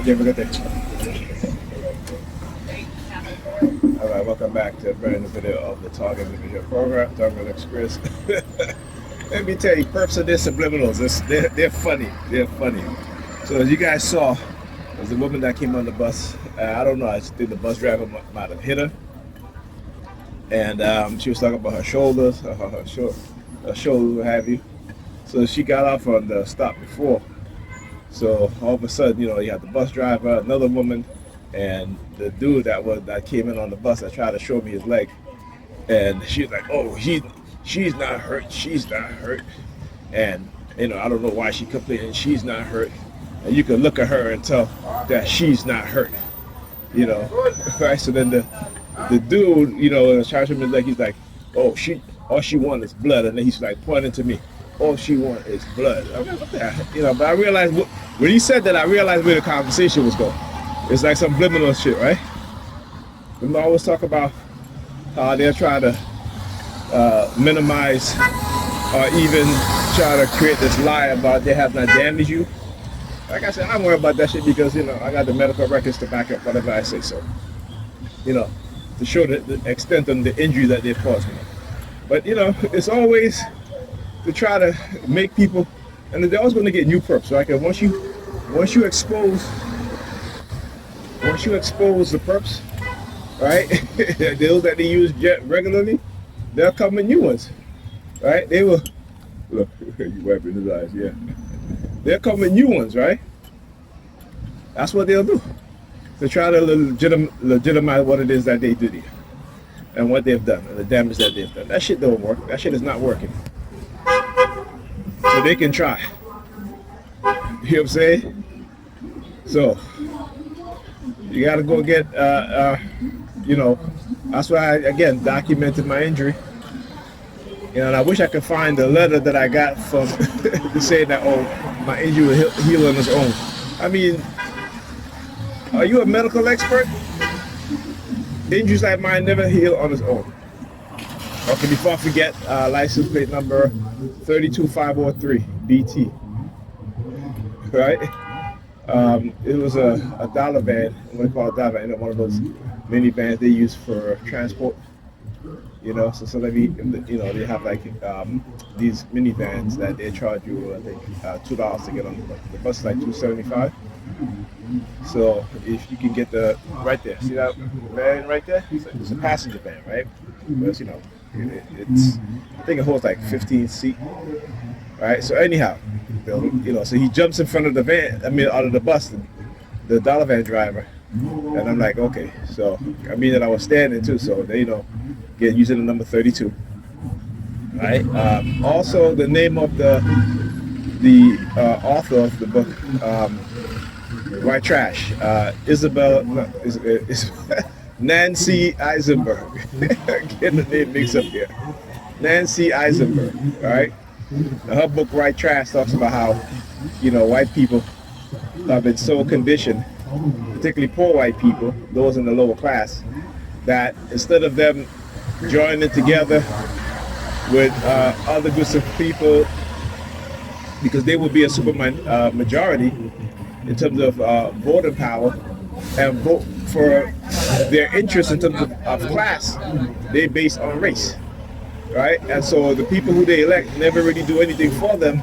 you. Have a good day. All right, welcome back to a brand new video of the Target Individual Program, Target Express. Let me tell you, perps are their subliminals. They're funny. They're funny. So as you guys saw, there's a woman that came on the bus. I don't know. I think the bus driver might have hit her, and she was talking about her shoulders, her shoulders, what have you. So she got off on the stop before. So all of a sudden, you have the bus driver, another woman, and the dude that came in on the bus that tried to show me his leg, and she's like, "Oh, she's not hurt. She's not hurt," and I don't know why she complaining. She's not hurt, and you can look at her and tell that she's not hurt. Right? So then the dude, trying to show me his leg. He's like, "Oh, all she wants is blood," and then he's like pointing to me. All she wants is blood. I'm like, what the hell? But I realized when he said that, I realized where the conversation was going. It's like some subliminal shit, right? We always talk about how they're trying to minimize or even try to create this lie about they have not damaged you. Like I said, I'm worried about that shit because, I got the medical records to back up whatever I say so. To show the extent of the injury that they've caused me. But, it's always to try to make people, and they're always going to get new perps, right? And once you expose the perps, right? Those that they use regularly, they'll come in new ones, right? They will look. You wiping his eyes, yeah. They'll come in new ones, right? That's what they'll do to try to legitimize what it is that they did here and what they've done and the damage that they've done. That shit don't work. That shit is not working. So they can try. You know what I'm saying? So you gotta go get that's why I again documented my injury. And I wish I could find the letter that I got from to say that my injury will heal on its own. I mean, are you a medical expert? Injuries like mine never heal on its own. Okay, before I forget, license plate number 32503 BT. Right? It was a dollar van, what they call a dollar van, one of those minivans they use for transport. So maybe they have like these minivans that they charge you, I think, $2 to get on the bus. The bus is like $2.75. So if you can get right there, see that van right there? It's a passenger van, right? But it's I think it holds like 15 seats, right? So anyhow, so he jumps in front of the van, out of the bus, the dollar van driver, and I'm like, okay, so that I was standing too, so they get using the number 32, right? Also, the name of the author of the book, White Trash, Nancy Eisenberg. Getting the name mixed up here. Nancy Eisenberg, right? Her book, White Trash, talks about how, white people have been so conditioned, particularly poor white people, those in the lower class, that instead of them joining together with other groups of people, because they will be a super majority in terms of voting power, and vote for their interests in terms of class, they base on race, right? And so the people who they elect never really do anything for them.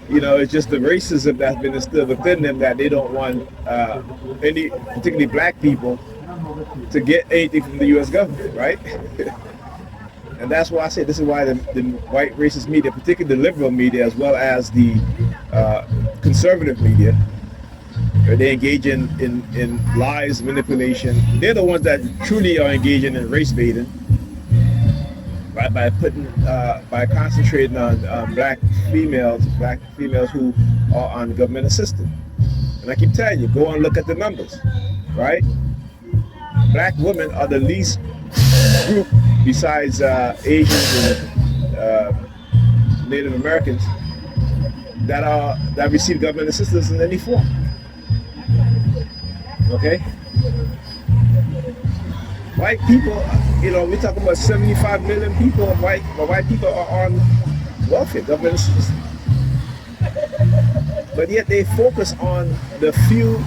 It's just the racism that's been instilled within them that they don't want any, particularly black people, to get anything from the U.S. government, right? And that's why I say this is why the white racist media, particularly the liberal media, as well as the conservative media, they engage in lies, manipulation. They're the ones that truly are engaging in race baiting, right? By concentrating on black females who are on government assistance. And I keep telling you, go and look at the numbers, right? Black women are the least group besides Asians and Native Americans that receive government assistance in any form. Okay? White people, we're talking about 75 million people. White people are on welfare, government assistance. But yet they focus on the few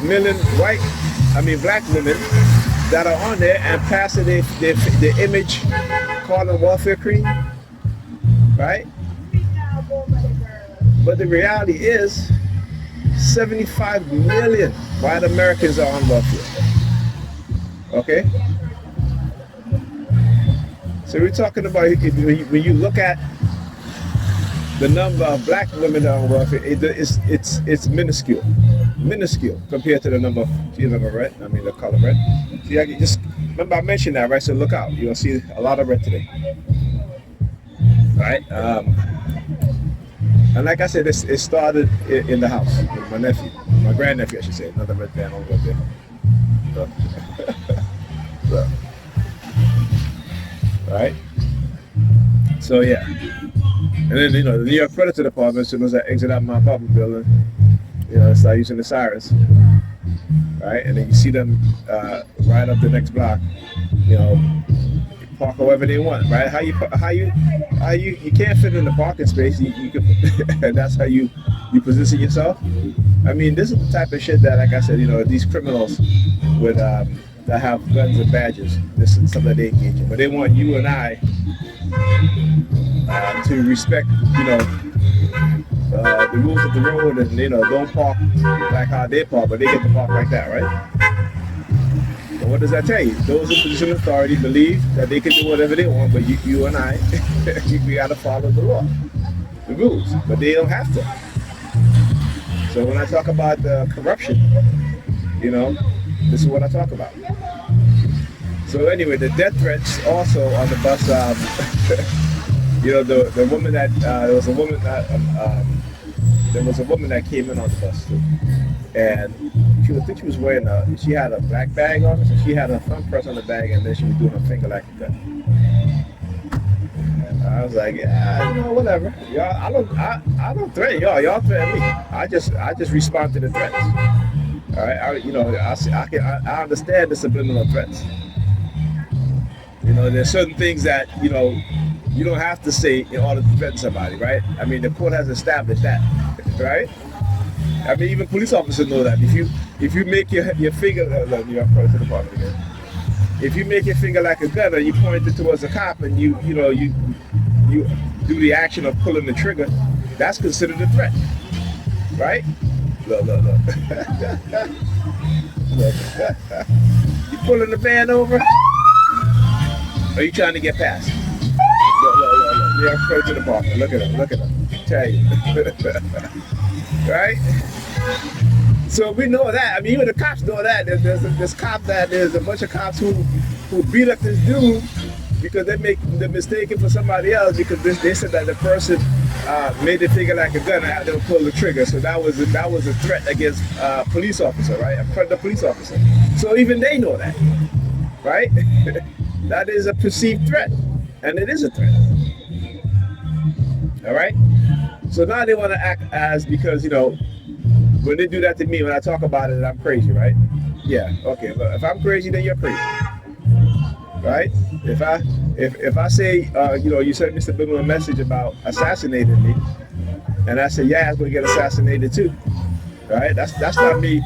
million black women that are on there and passing their image calling welfare queen, right? But the reality is 75 million white Americans are on welfare. Okay? So we're talking about, when you look at the number of black women that are on welfare, it's minuscule compared to the number of, the color red. See, I just remember I mentioned that, right? So look out, you'll see a lot of red today. Right? And like I said, it started in the house with my nephew, my grandnephew, I should say. Another red band over there. So. Right? So yeah. And then, the New York Predators Department, as soon as I exit out my apartment building, start using the sirens. Right? And then you see them right up the next block, park however they want, right? How you can't fit in the parking space. You can, and that's how you position yourself. I mean, this is the type of shit that, like I said, these criminals with that have guns and badges. This is something that they engage in, but they want you and I to respect, the rules of the road, and don't park like how they park, but they get to park like that, right? But what does that tell you? Those in position of authority believe that they can do whatever they want, but you and I, we got to follow the law, the rules, but they don't have to. So when I talk about corruption, this is what I talk about. So anyway, the death threats also on the bus. The woman that there was a woman that came in on the bus too, and I think she was wearing she had a black bag on her, so she had her thumb press on the bag, and then she was doing her finger like a gun. And I was like, yeah, whatever. Y'all, I don't threaten y'all. Y'all threaten me. I just respond to the threats. All right, I understand the subliminal threats. There's certain things that you don't have to say in order to threaten somebody, right? I mean, the court has established that, right? I mean, even police officers know that. If you make your finger, if you make your finger like a gun and you point it towards a cop and you do the action of pulling the trigger, that's considered a threat, right? Look. You pulling the van over? Or are you trying to get past? Look. You're afraid to the bar. Look at him. Tell you. Right? So we know that. I mean, even the cops know that. There's a bunch of cops who beat up this dude because they make the mistaken for somebody else because they said that the person made the figure like a gun and had them pull the trigger. So that was a threat against a police officer, right? The police officer. So even they know that, right? That is a perceived threat, and it is a threat. All right. So now they want to act as because when they do that to me, when I talk about it, I'm crazy, right? Yeah. Okay. Look, if I'm crazy, then you're crazy, right? If I say you sent me a message about assassinating me, and I say yeah, I was going to get assassinated too, right? That's not me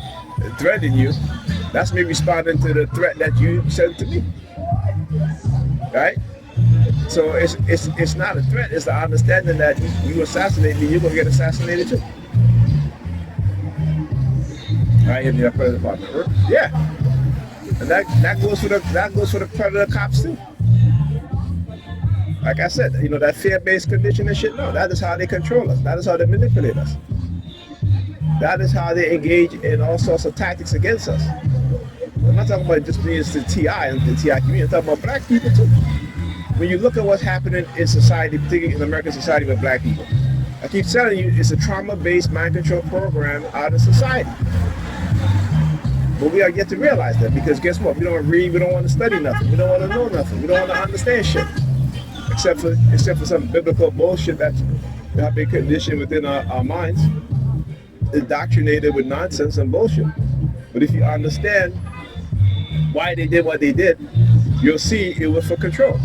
threatening you. That's me responding to the threat that you sent to me, right? So it's not a threat. It's the understanding that you assassinate me, you're gonna get assassinated too. Right in the Predator Department. Yeah, and that goes for the Predator cops too. Like I said, that fear-based conditioning shit. No, that is how they control us. That is how they manipulate us. That is how they engage in all sorts of tactics against us. I'm not talking about just being the TI and the TI community. I'm talking about black people too. When you look at what's happening in society, particularly in American society with black people, I keep telling you, it's a trauma-based mind control program out of society. But we are yet to realize that because guess what? We don't read, we don't want to study nothing, we don't want to know nothing, we don't want to understand shit, except for some biblical bullshit that have been conditioned within our minds, indoctrinated with nonsense and bullshit. But if you understand why they did what they did, you'll see it was for control.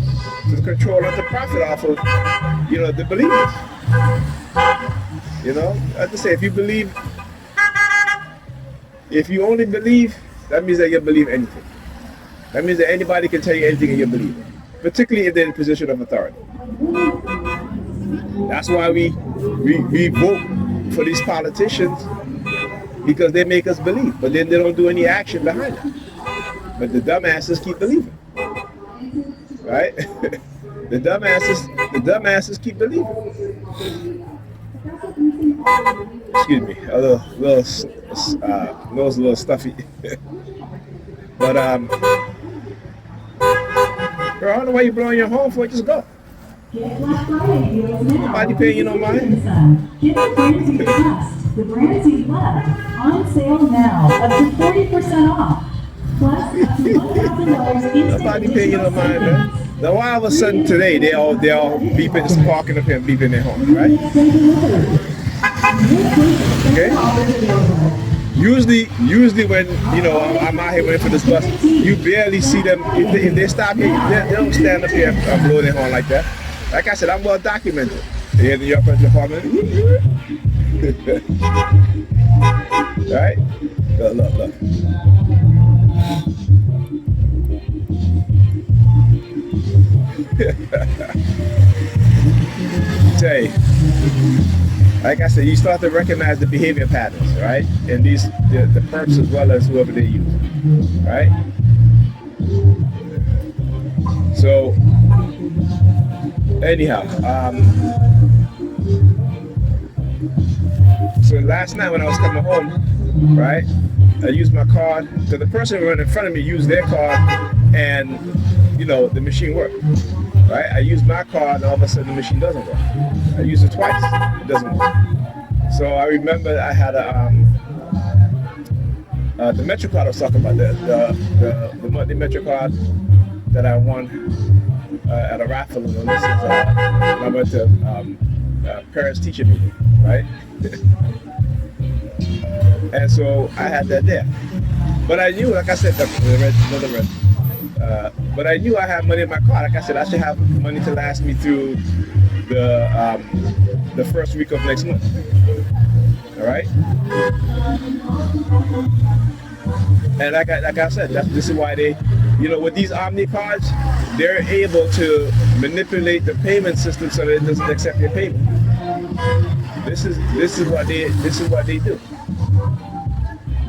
To control and to profit off of, the believers. As I say, if you believe If you only believe, that means that you believe anything. That means that anybody can tell you anything and you believe it, particularly if they're in a position of authority. That's why we vote for these politicians, because they make us believe, but then they don't do any action behind it. But the dumbasses keep believing, right? the dumbasses keep believing. Excuse me, a little stuffy. But girl, I don't know why you blowing your horn for. Just go. Nobody paying you no money. The brands you've loved on sale now, up to 40% off. Plus, up to $1,000 instant. Nobody paying you no mind, man. Now, why all of a sudden today they all beeping, parking up here and beeping their horn, right? Okay. Usually when I'm out here waiting for this bus, you barely see them. If they stop here, they don't stand up here and blow their horn like that. Like I said, I'm well documented. Here in the New York Police Department. Right? Look. Tell you, like I said, you start to recognize the behavior patterns, right? And the perps as well as whoever they use, right? So, anyhow, so last night when I was coming home, right, I used my card. So the person who ran in front of me used their card, and the machine worked. Right? I used my card, and all of a sudden the machine doesn't work. I used it twice, it doesn't work. So I remember I had the Metro card I was talking about, the monthly Metro card that I won at a raffle, and this is I went to parents teacher meeting, right? And so I had that there. But I knew, like I said, another red. But I knew I had money in my car. Like I said, I should have money to last me through the first week of next month. All right. And like I said, this is why they, with these Omni cards, they're able to manipulate the payment system so that it doesn't accept your payment. This is what they do.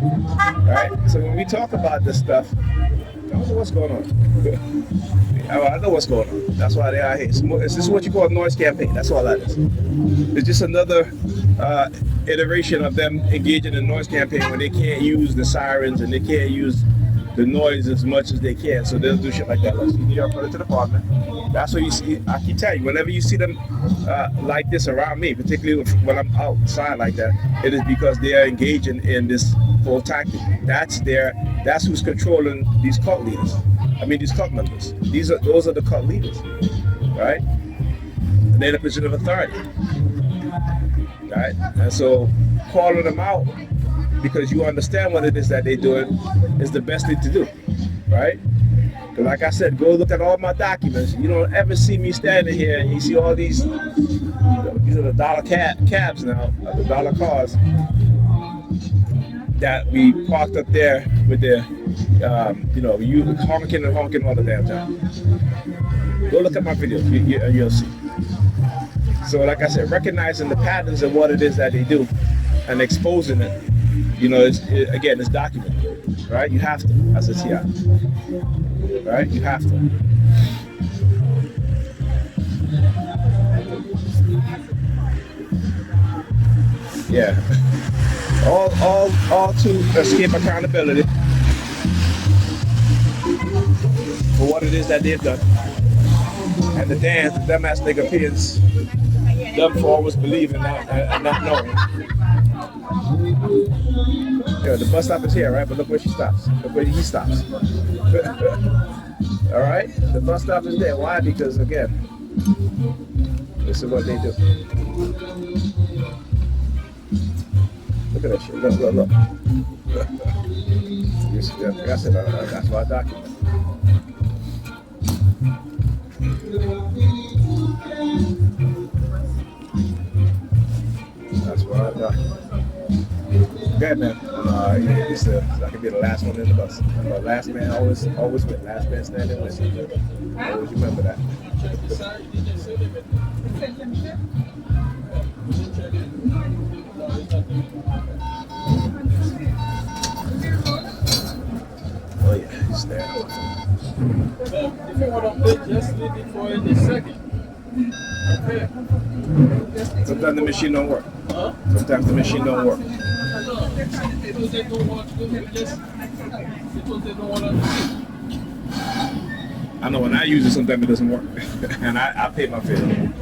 All right. So when we talk about this stuff, I don't know what's going on. I know what's going on. That's why they are here. This is what you call a noise campaign. That's all that is. It's just another iteration of them engaging in a noise campaign when they can't use the sirens and they can't use the noise as much as they can. So they'll do shit like that. Let's see New York Police Department. That's what you see. I keep telling you, whenever you see them like this around me, particularly when I'm outside like that, it is because they are engaging in this whole tactic. That's who's controlling these cult leaders. I mean, these cult members. Those are the cult leaders, right? And they're in a position of authority, right? And so calling them out because you understand what it is that they're doing is the best thing to do, right? Because like I said, go look at all my documents. You don't ever see me standing here and you see all these are the dollar cabs now, the dollar cars that we parked up there with their, you honking and honking all the damn time. Go look at my videos, you'll see. So like I said, recognizing the patterns of what it is that they do and exposing it, it's documented, right? You have to, as a TI, right? You have to. Yeah. All to escape accountability for what it is that they've done. And the dumbass nigga appears them for always believing and not knowing. The bus stop is here, right? But look where she stops. Look where he stops. All right? The bus stop is there. Why? Because, again, this is what they do. Look at that shit. Look. That's why I document. That's why I document. Good man. Yeah, so I can be the last one in the bus. Last man always win. Last man standing wins. Always remember that. Oh yeah, he's standing. If you want to bid, just leave it for in a second. Okay. Sometimes the machine don't work. Huh? Sometimes the machine don't work. No. Because they don't want to do it, just because they don't want to do it. I know when I use it, sometimes it doesn't work, and I pay my fee.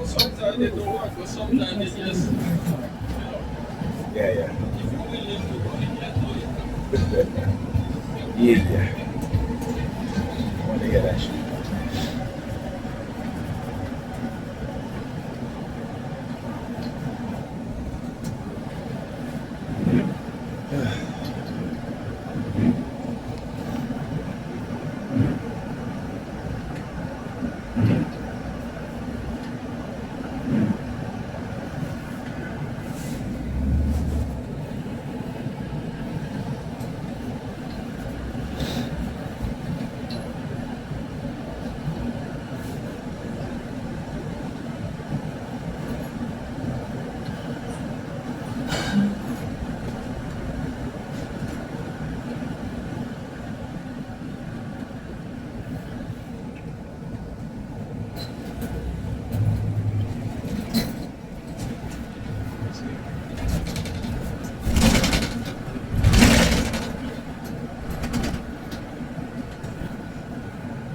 Sometimes they don't work, but sometimes they just, Yeah, yeah. if you really do it, you can do it. Yeah. I want to hear that shit.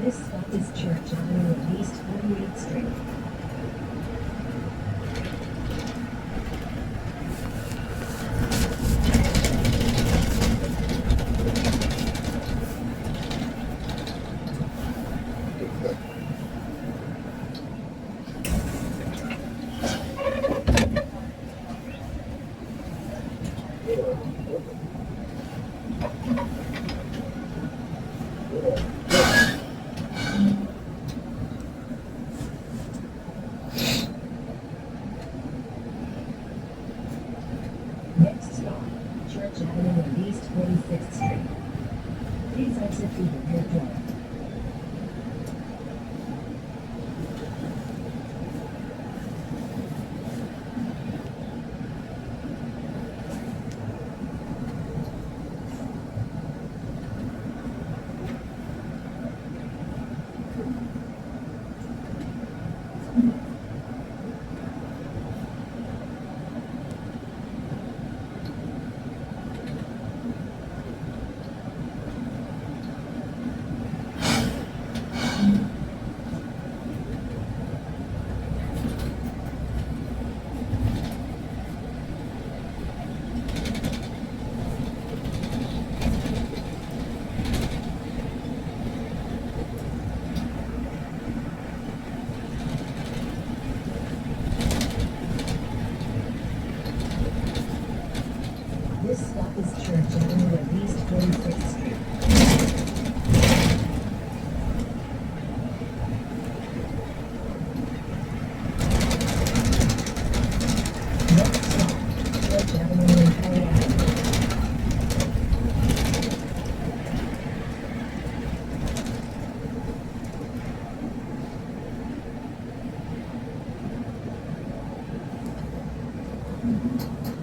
This stop is Church Avenue at East 48th Street. Next stop, Church Avenue at East 46th Street. Please exit through the rear door. This stop is Church Avenue at East 46th Street. Next stop, Church Avenue and Kelly Avenue.